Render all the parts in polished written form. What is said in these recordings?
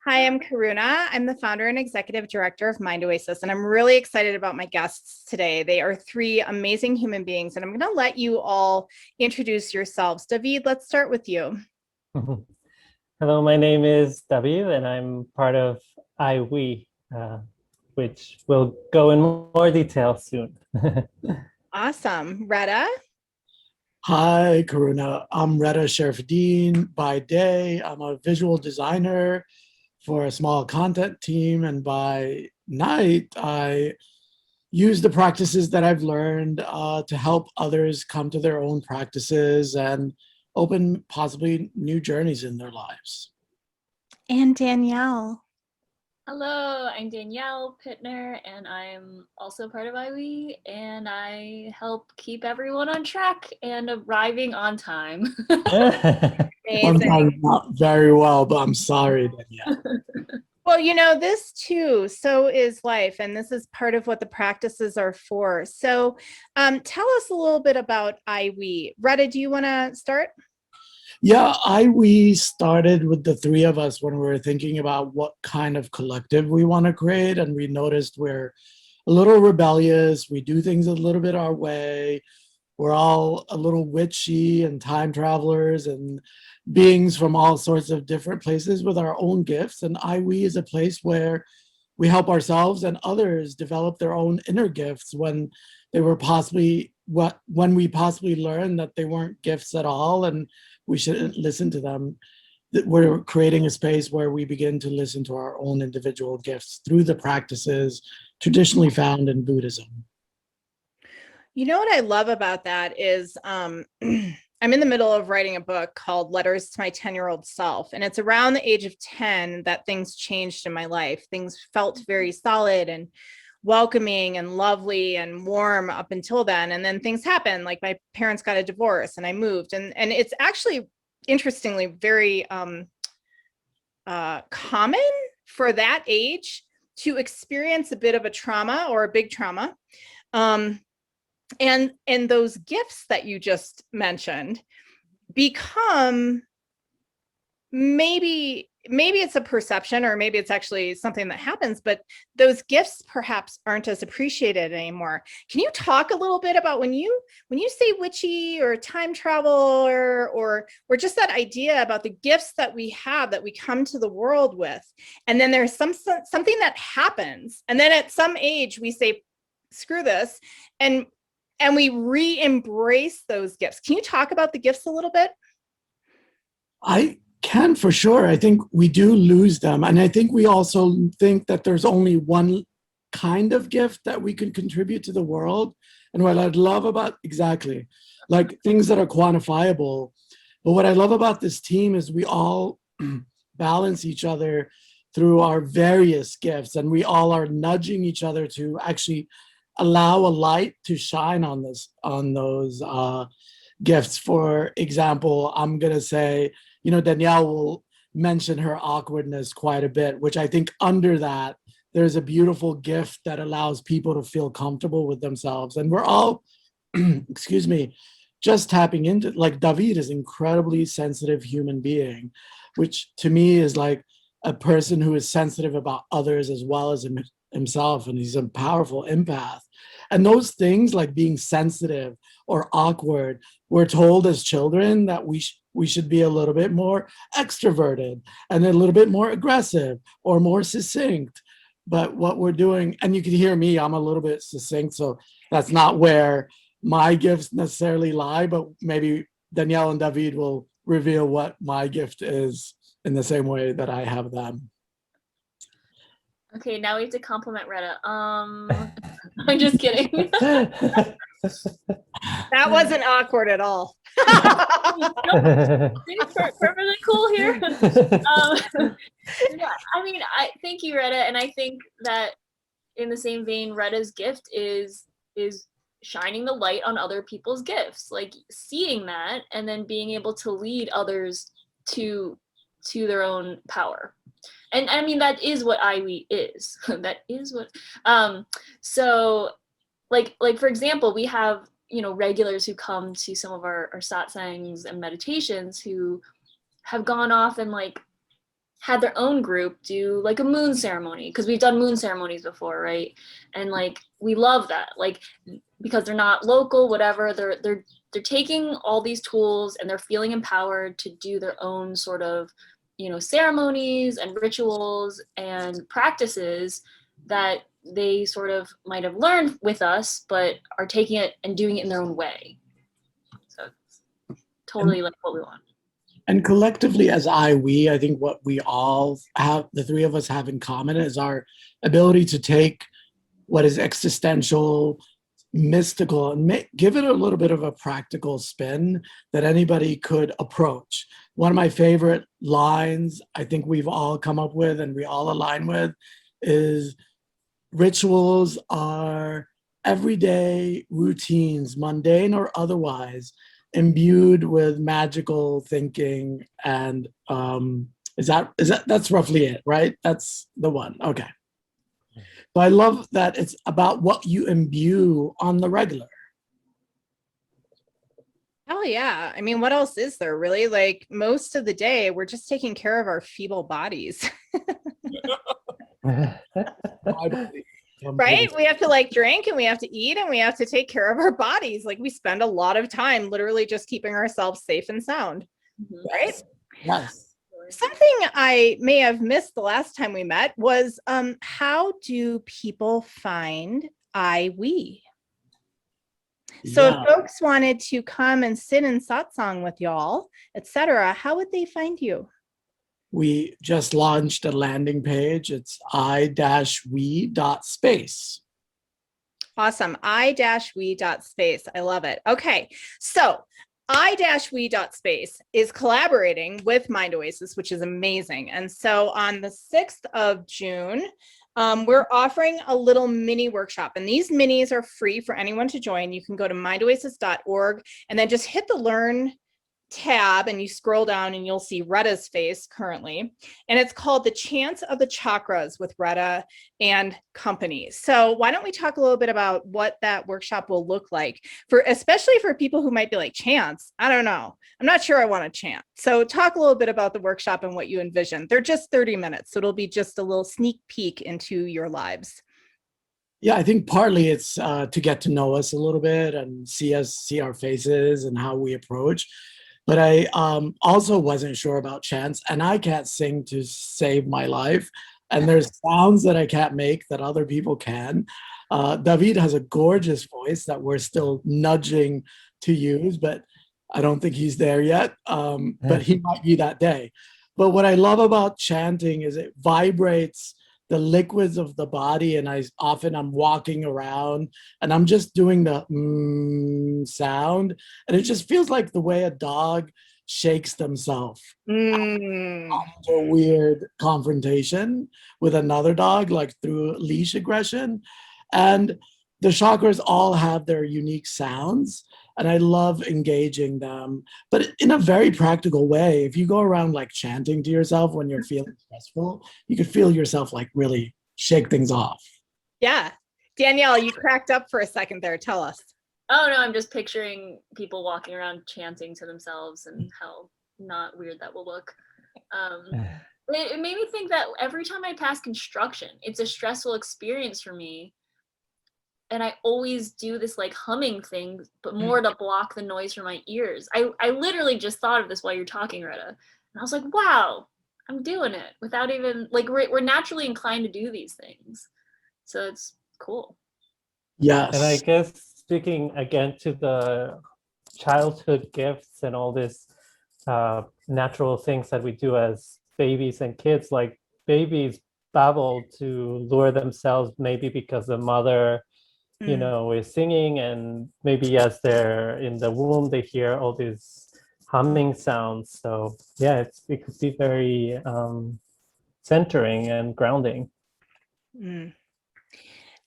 Hi, I'm Karuna. I'm the founder and executive director of Mind Oasis, and I'm really excited about my guests today. They are three amazing human beings, and I'm going to let you all introduce yourselves. David, let's start with you. Hello, my name is David, and I'm part of IWE, which will go in more detail soon. Awesome. Reda? Hi, Karuna. I'm Reda Charrafaddine. By day, I'm a visual designer for a small content team, and by night, I use the practices that I've learned to help others come to their own practices and open possibly new journeys in their lives. And Danielle. Hello, I'm Danielle Pittner, and I'm also part of IWE, and I help keep everyone on track and arriving on time. Sometimes not very well, but I'm sorry, Danielle. Well, this too, so is life, and this is part of what the practices are for. So tell us a little bit about IWE. Reda, do you want to start? Yeah, we started with the three of us when we were thinking about what kind of collective we want to create, and we noticed we're a little rebellious. We do things a little bit our way. We're all a little witchy and time travelers and beings from all sorts of different places with our own gifts. And IWE is a place where we help ourselves and others develop their own inner gifts when we possibly learn that they weren't gifts at all and we shouldn't listen to them. That we're creating a space where we begin to listen to our own individual gifts through the practices traditionally found in Buddhism. You know what I love about that is I'm in the middle of writing a book called Letters to My 10-Year-Old Self. And it's around the age of 10 that things changed in my life. Things felt very solid and welcoming and lovely and warm up until then. And then things happened, like my parents got a divorce and I moved. And it's actually, interestingly, very common for that age to experience a bit of a trauma or a big trauma. And those gifts that you just mentioned become maybe it's a perception, or maybe it's actually something that happens, but those gifts perhaps aren't as appreciated anymore. Can you talk a little bit about when you say witchy or time travel or just that idea about the gifts that we have, that we come to the world with, and then there's something that happens, and then at some age we say, screw this, and we re-embrace those gifts. Can you talk about the gifts a little bit? I can, for sure. I think we do lose them. And I think we also think that there's only one kind of gift that we can contribute to the world. And what I'd love about, exactly, like things that are quantifiable. But what I love about this team is we all balance each other through our various gifts. And we all are nudging each other to actually allow a light to shine on those gifts. For example, I'm going to say, Danielle will mention her awkwardness quite a bit, which I think under that, there's a beautiful gift that allows people to feel comfortable with themselves. And we're all, excuse me, just tapping into, like David is an incredibly sensitive human being, which to me is like a person who is sensitive about others as well as himself. And he's a powerful empath. And those things like being sensitive or awkward, we're told as children that we should be a little bit more extroverted and a little bit more aggressive or more succinct. But what we're doing, and you can hear me, I'm a little bit succinct, so that's not where my gifts necessarily lie, but maybe Danielle and David will reveal what my gift is in the same way that I have them. Okay, now we have to compliment Reda. I'm just kidding. That wasn't awkward at all. Perfectly cool here. Yeah, I mean, thank you, Reda, and I think that in the same vein, Reda's gift is shining the light on other people's gifts, like seeing that and then being able to lead others to their own power. And I mean, that is what IWE is. That is what, so like for example, we have, regulars who come to some of our satsangs and meditations who have gone off and like had their own group do like a moon ceremony, because we've done moon ceremonies before, right? And like we love that, like because they're not local, whatever, they're taking all these tools and they're feeling empowered to do their own sort of, you know, ceremonies and rituals and practices that they sort of might have learned with us, but are taking it and doing it in their own way. So it's totally like what we want. And collectively as I think what we all have, the three of us have in common, is our ability to take what is existential, mystical, and give it a little bit of a practical spin that anybody could approach. One of my favorite lines I think we've all come up with and we all align with is, rituals are everyday routines, mundane or otherwise, imbued with magical thinking. And that's roughly it, right? That's the one. Okay. So I love that it's about what you imbue on the regular. Hell yeah. I mean, what else is there really? Like most of the day, we're just taking care of our feeble bodies. Right? We have to like drink and we have to eat and we have to take care of our bodies. Like we spend a lot of time literally just keeping ourselves safe and sound. Right? Yes. Something I may have missed the last time we met was how do people find we? So if folks wanted to come and sit in satsang with y'all, etc., how would they find you? We just launched a landing page. It's i-we.space. Awesome. I-we.space. I love it. Okay. So I-we.space is collaborating with Mind Oasis, which is amazing. And so on the 6th of June, we're offering a little mini workshop, and these minis are free for anyone to join. You can go to mindoasis.org and then just hit the Learn tab and you scroll down and you'll see Reda's face currently. And it's called The Chants of the Chakras with Reda and company. So why don't we talk a little bit about what that workshop will look like, especially for people who might be like, chants? I don't know. I'm not sure I want to chant. So talk a little bit about the workshop and what you envision. They're just 30 minutes. So it'll be just a little sneak peek into your lives. Yeah, I think partly it's to get to know us a little bit and see our faces and how we approach. But I also wasn't sure about chants, and I can't sing to save my life. And there's sounds that I can't make that other people can. David has a gorgeous voice that we're still nudging to use, but I don't think he's there yet. But he might be that day. But what I love about chanting is it vibrates the liquids of the body, and I'm walking around and I'm just doing the sound, and it just feels like the way a dog shakes themselves after a weird confrontation with another dog, like through leash aggression. And the chakras all have their unique sounds, and I love engaging them, but in a very practical way. If you go around like chanting to yourself when you're feeling stressful, you could feel yourself like really shake things off. Yeah. Danielle, you cracked up for a second there. Tell us. Oh no, I'm just picturing people walking around chanting to themselves and how not weird that will look. It made me think that every time I pass construction, it's a stressful experience for me. And I always do this like humming thing, but more to block the noise from my ears. I literally just thought of this while you're talking, Reda. And I was like, wow, I'm doing it without even, like, we're naturally inclined to do these things. So it's cool. Yes. And I guess speaking again to the childhood gifts and all this natural things that we do as babies and kids, like babies babble to lure themselves, maybe because the mother is singing, and maybe as they're in the womb, they hear all these humming sounds. So yeah, it could be very centering and grounding.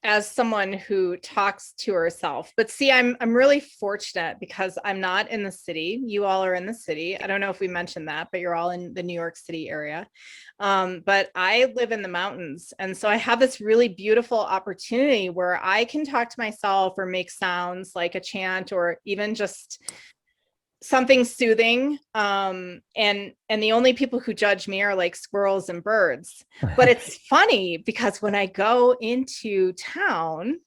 As someone who talks to herself, but see, I'm really fortunate because I'm not in the city. You all are in the city. I don't know if we mentioned that, but you're all in the New York City area. But I live in the mountains. And so I have this really beautiful opportunity where I can talk to myself or make sounds like a chant, or even just something soothing. And the only people who judge me are like squirrels and birds. But it's funny because when I go into town,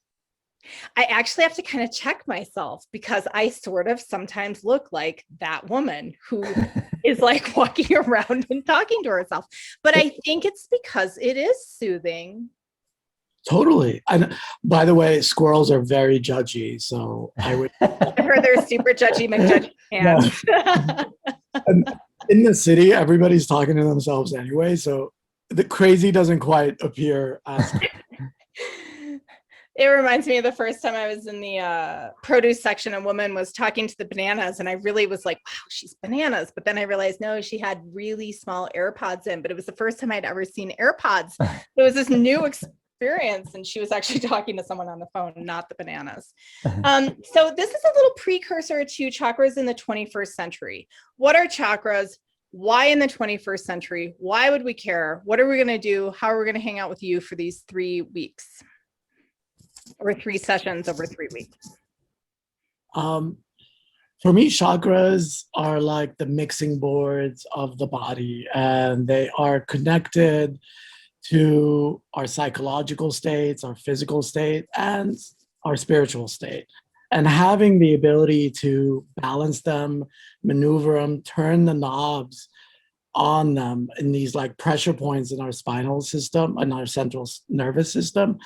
I actually have to kind of check myself because I sort of sometimes look like that woman who is like walking around and talking to herself. But I think it's because it is soothing. Totally. And by the way, squirrels are very judgy. So I would. I've heard they're super judgy McJudgy hands. And in the city, everybody's talking to themselves anyway. So the crazy doesn't quite appear as. It reminds me of the first time I was in the produce section. A woman was talking to the bananas, and I really was like, wow, she's bananas. But then I realized, no, she had really small AirPods in, but it was the first time I'd ever seen AirPods. It was this new experience, and she was actually talking to someone on the phone, not the bananas. So this is a little precursor to chakras in the 21st century. What are chakras? Why in the 21st century? Why would we care? What are we going to do? How are we going to hang out with you for these 3 weeks? Or 3 sessions over 3 weeks? For me, chakras are like the mixing boards of the body, and they are connected to our psychological states, our physical state, and our spiritual state. And having the ability to balance them, maneuver them, turn the knobs on them in these like pressure points in our spinal system and our central nervous system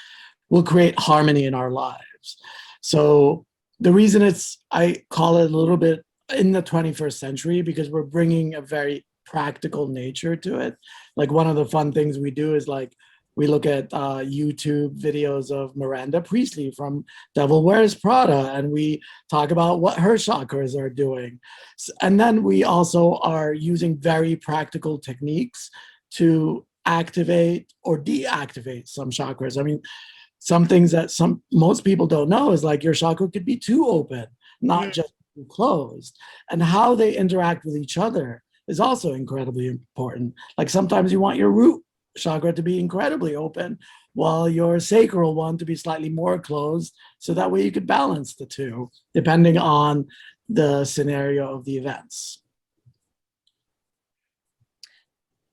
will create harmony in our lives. So the reason I call it a little bit in the 21st century, because we're bringing a very practical nature to it. Like one of the fun things we do is like, we look at YouTube videos of Miranda Priestly from Devil Wears Prada, and we talk about what her chakras are doing. And then we also are using very practical techniques to activate or deactivate some chakras. I mean, some things that most people don't know is like your chakra could be too open, not just too closed. And how they interact with each other is also incredibly important. Like sometimes you want your root chakra to be incredibly open, while your sacral one to be slightly more closed, so that way you could balance the two, depending on the scenario of the events.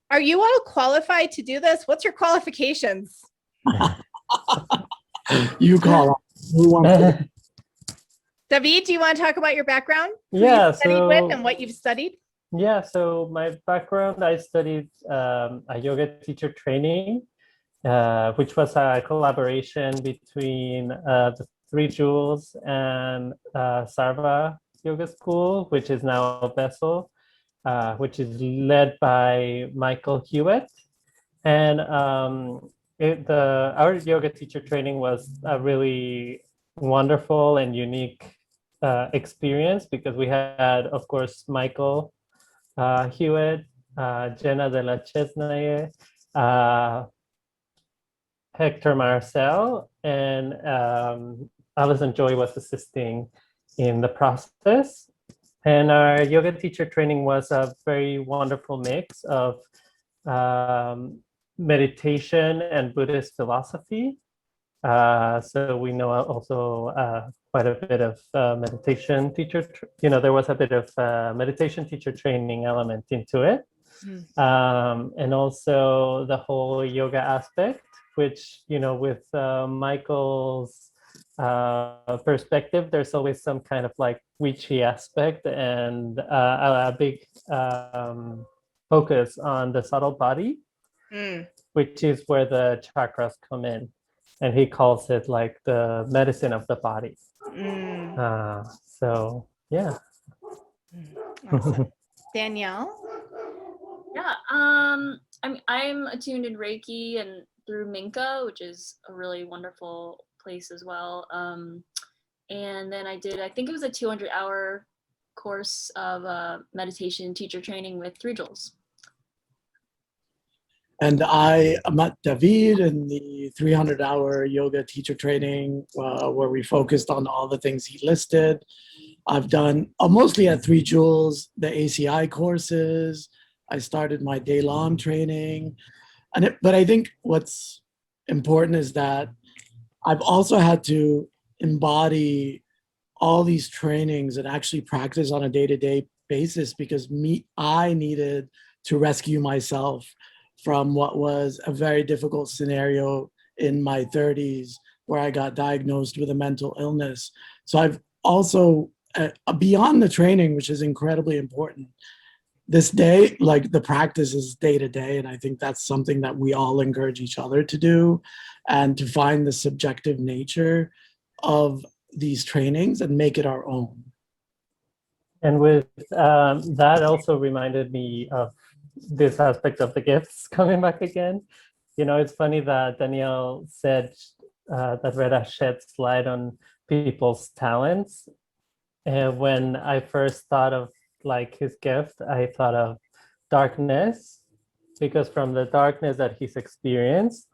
Are you all qualified to do this? What's your qualifications? You call it. David, do you want to talk about your background? Who Yeah, you studied with and what you've studied? Yeah, so my background, I studied a yoga teacher training, which was a collaboration between the Three Jewels and Sarva Yoga School, which is now Vessel, which is led by Michael Hewitt. And our yoga teacher training was a really wonderful and unique experience, because we had, of course, Michael Hewitt, Jenna de la Chesnaye, Hector Marcel, and Alison Joy was assisting in the process. And our yoga teacher training was a very wonderful mix of meditation and Buddhist philosophy. So we know also quite a bit of meditation teacher, there was a bit of meditation teacher training element into it. And also the whole yoga aspect, which, with Michael's perspective, there's always some kind of like witchy aspect and a big focus on the subtle body, which is where the chakras come in. And he calls it like the medicine of the body. So, yeah. Awesome. Danielle? Yeah, I'm attuned in Reiki and through Minka, which is a really wonderful place as well. And then I think it was a 200-hour course of meditation teacher training with Three Jewels. And I met David in the 300-hour yoga teacher training where we focused on all the things he listed. I've done mostly at Three Jewels, the ACI courses. I started my day-long training. But I think what's important is that I've also had to embody all these trainings and actually practice on a day-to-day basis, because I needed to rescue myself from what was a very difficult scenario in my 30s, where I got diagnosed with a mental illness. So I've also, beyond the training, which is incredibly important, this day, like the practice is day to day. And I think that's something that we all encourage each other to do, and to find the subjective nature of these trainings and make it our own. And with that also reminded me of this aspect of the gifts coming back again. You know, it's funny that Danielle said that Reda sheds light on people's talents. And when I first thought of like his gift, I thought of darkness, because from the darkness that he's experienced,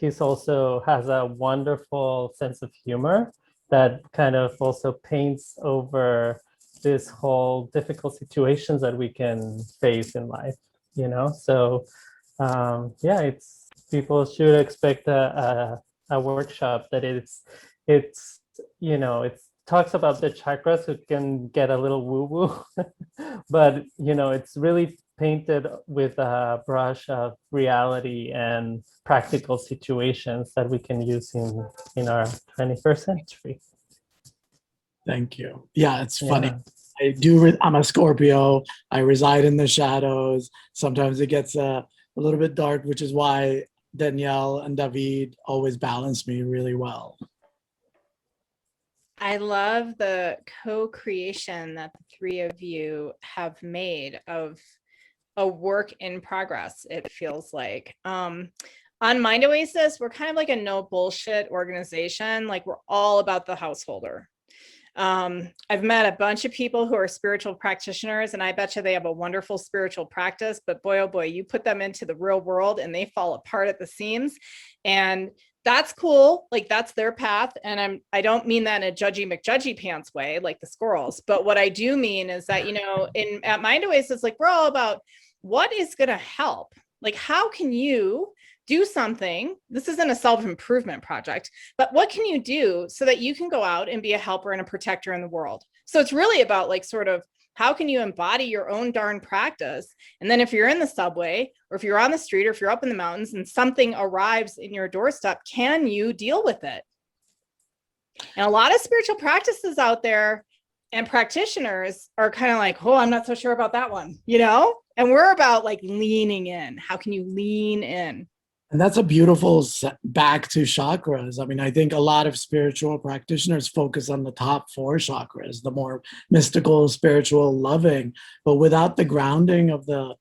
he's also has a wonderful sense of humor that kind of also paints over this whole difficult situations that we can face in life, you know? So yeah, it's, people should expect a workshop that it's, you know, it's talks about the chakras. It can get a little woo-woo, but you know, it's really painted with a brush of reality and practical situations that we can use in our 21st century. Thank you. Yeah, it's funny. Yeah. I'm a Scorpio. I reside in the shadows. Sometimes it gets a little bit dark, which is why Danielle and David always balance me really well. I love the co-creation that the three of you have made of a work in progress, it feels like. On Mind Oasis, we're kind of like a no bullshit organization. Like, we're all about the householder. I've met a bunch of people who are spiritual practitioners, and I bet you they have a wonderful spiritual practice, but boy, oh boy, you put them into the real world and they fall apart at the seams. And that's cool. Like, that's their path. And I don't mean that in a judgy McJudgy pants way, like the squirrels. But what I do mean is that, you know, at Mind Oasis, like, we're all about what is going to help. Like, how can you do something? This isn't a self-improvement project, but what can you do so that you can go out and be a helper and a protector in the world? So it's really about like sort of how can you embody your own darn practice? And then if you're in the subway, or if you're on the street, or if you're up in the mountains and something arrives in your doorstep, can you deal with it? And a lot of spiritual practices out there and practitioners are kind of like, oh, I'm not so sure about that one, you know? And we're about like leaning in. How can you lean in? And that's a beautiful back to chakras. I mean, I think a lot of spiritual practitioners focus on the top 4 chakras, the more mystical, spiritual, loving, but without the grounding of the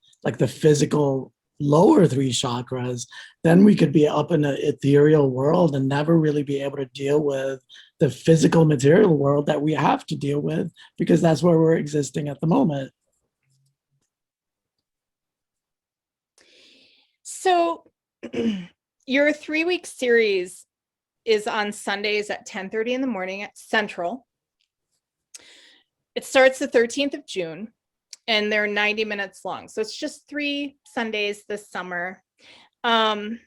physical lower 3 chakras, then we could be up in an ethereal world and never really be able to deal with the physical material world that we have to deal with, because that's where we're existing at the moment. So your 3-week series is on Sundays at 10:30 in the morning at Central. It starts the 13th of June, and they're 90 minutes long. So it's just 3 Sundays this summer. Anything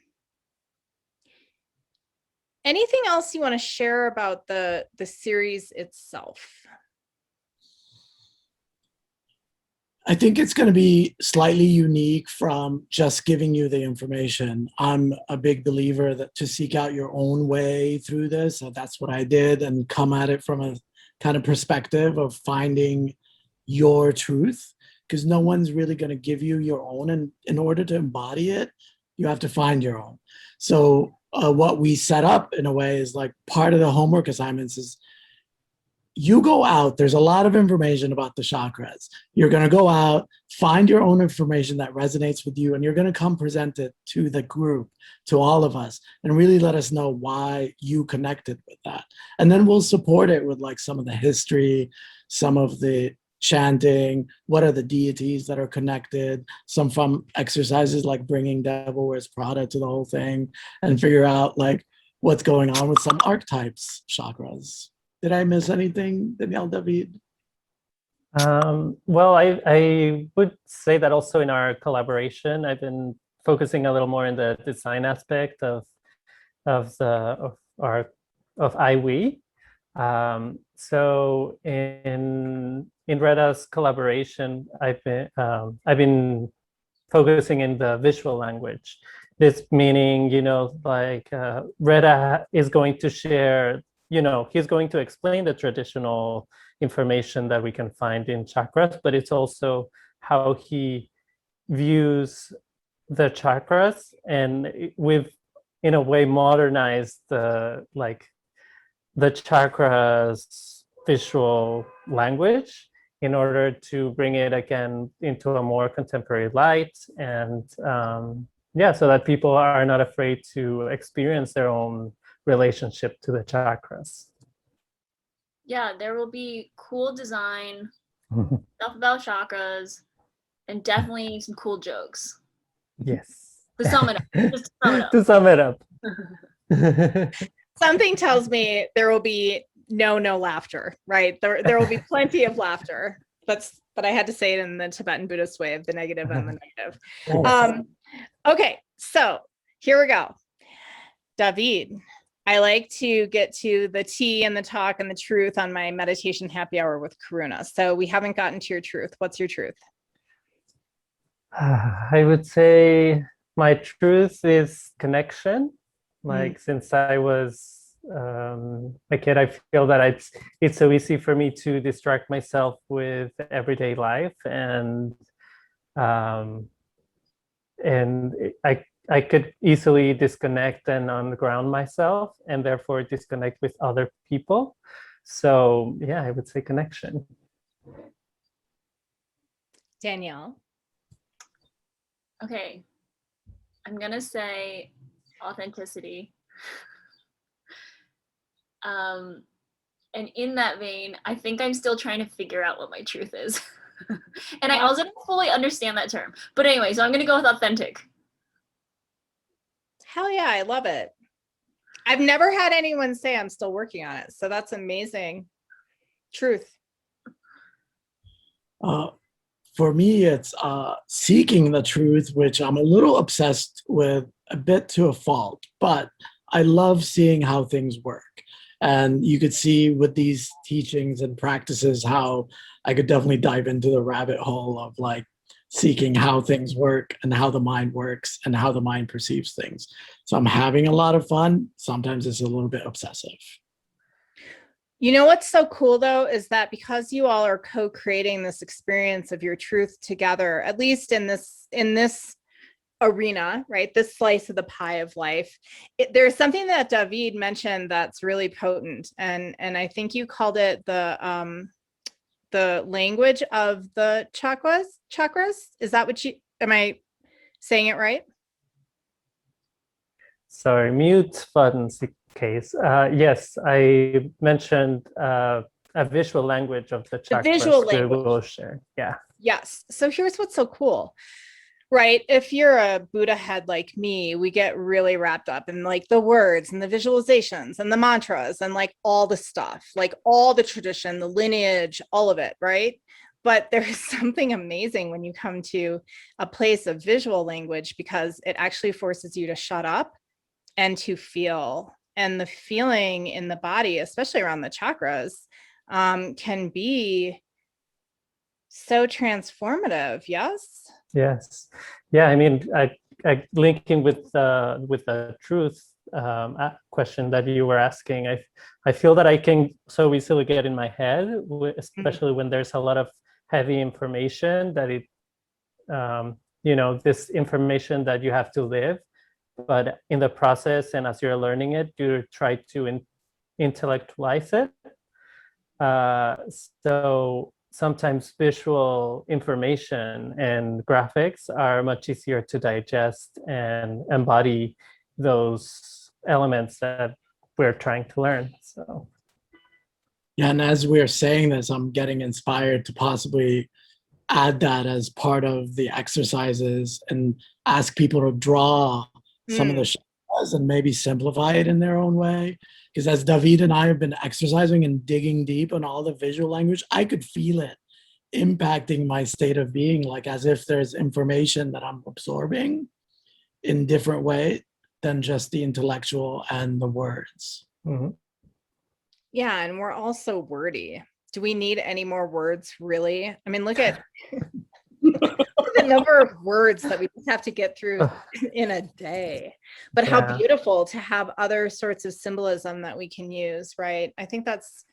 else you want to share about the series itself? I think it's going to be slightly unique from just giving you the information. I'm a big believer that to seek out your own way through this. So that's what I did, and come at it from a kind of perspective of finding your truth, because no one's really going to give you your own. And in order to embody it, you have to find your own. So what we set up in a way is like part of the homework assignments is you go out, there's a lot of information about the chakras. You're going to go out, find your own information that resonates with you, and you're going to come present it to the group, to all of us, and really let us know why you connected with that. And then we'll support it with like some of the history, some of the chanting, what are the deities that are connected, some from exercises like bringing Devil Wears Prada to the whole thing, and figure out like what's going on with some archetypes, chakras. Did I miss anything, Danielle, David? Well, I would say that also in our collaboration, I've been focusing a little more in the design aspect of IWE. So in Reda's collaboration, I've been focusing in the visual language. This meaning, like Reda is going to share, he's going to explain the traditional information that we can find in chakras, but it's also how he views the chakras, and we've in a way modernized the chakras visual language in order to bring it again into a more contemporary light, and so that people are not afraid to experience their own relationship to the chakras. Yeah, there will be cool design, stuff about chakras, and definitely some cool jokes. Yes. To sum it up. Just to sum it up. Something tells me there will be no laughter, right? There will be plenty of laughter. But I had to say it in the Tibetan Buddhist way of the negative and the negative. Yes. Okay, so here we go. David, I like to get to the tea and the talk and the truth on my meditation happy hour with Karuna. So we haven't gotten to your truth. What's your truth? I would say my truth is connection. Like since I was a kid, I feel that it's so easy for me to distract myself with everyday life, and I could easily disconnect and unground myself, and therefore disconnect with other people. So yeah, I would say connection. Danielle. Okay, I'm gonna say authenticity. And in that vein, I think I'm still trying to figure out what my truth is. And I also don't fully understand that term. But anyway, so I'm gonna go with authentic. Hell yeah, I love it. I've never had anyone say I'm still working on it. So that's amazing. Truth. For me, it's seeking the truth, which I'm a little obsessed with, a bit to a fault, but I love seeing how things work. And you could see with these teachings and practices how I could definitely dive into the rabbit hole of like seeking how things work and how the mind works and how the mind perceives things. So I'm having a lot of fun. Sometimes it's a little bit obsessive. You know what's so cool though is that because you all are co-creating this experience of your truth together, at least in this arena, right? This slice of the pie of life. There's something that David mentioned that's really potent, and I think you called it the language of the chakras. Is that what am I saying it right? Sorry, mute buttons case. Yes, I mentioned a visual language of the chakras. The visual language. We'll share. Yeah. Yes. So here's what's so cool. Right. If you're a Buddha head like me, we get really wrapped up in like the words and the visualizations and the mantras and like all the stuff, like all the tradition, the lineage, all of it. Right. But there's something amazing when you come to a place of visual language, because it actually forces you to shut up and to feel. And the feeling in the body, especially around the chakras, can be so transformative. Yes. Yes. Yeah. I mean, I linking with the truth question that you were asking, I feel that I can so easily get in my head, especially when there's a lot of heavy information that this information that you have to live, but in the process and as you're learning it, you try to intellectualize it. So sometimes visual information and graphics are much easier to digest and embody those elements that we're trying to learn. So yeah, and as we're saying this, I'm getting inspired to possibly add that as part of the exercises and ask people to draw some of the chakras and maybe simplify it in their own way. Because as David and I have been exercising and digging deep on all the visual language, I could feel it impacting my state of being, like as if there's information that I'm absorbing in different way than just the intellectual and the words. Mm-hmm. Yeah, and we're also wordy. Do we need any more words, really? I mean, look at the number of words that we just have to get through in a day. But how Yeah. beautiful to have other sorts of symbolism that we can use, right? I think that's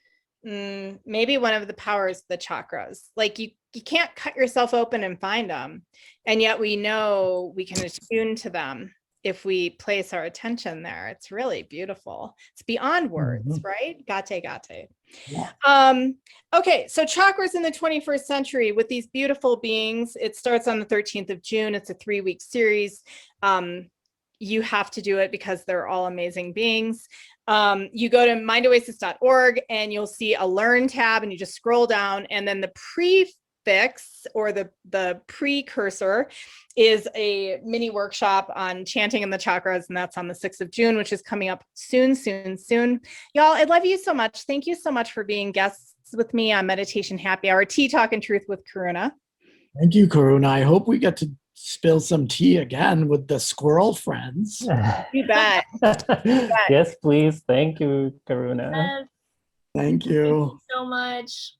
maybe one of the powers of the chakras. Like you can't cut yourself open and find them, and yet we know we can attune to them if we place our attention there. It's really beautiful. It's beyond words, right? Gate. Yeah. Okay, so chakras in the 21st century with these beautiful beings. It starts on the 13th of June. It's a 3-week series. You have to do it because they're all amazing beings. You go to mindoasis.org and you'll see a learn tab, and you just scroll down, and then the prefix or the precursor is a mini workshop on chanting in the chakras, and that's on the 6th of June, which is coming up soon. Y'all, I love you so much. Thank you so much for being guests with me on Meditation Happy Hour, Tea Talk and Truth with Karuna. Thank you, Karuna. I hope we get to spill some tea again with the squirrel friends. You bet. Yes, please. Thank you, Karuna. Yes, Thank thank you. you so much.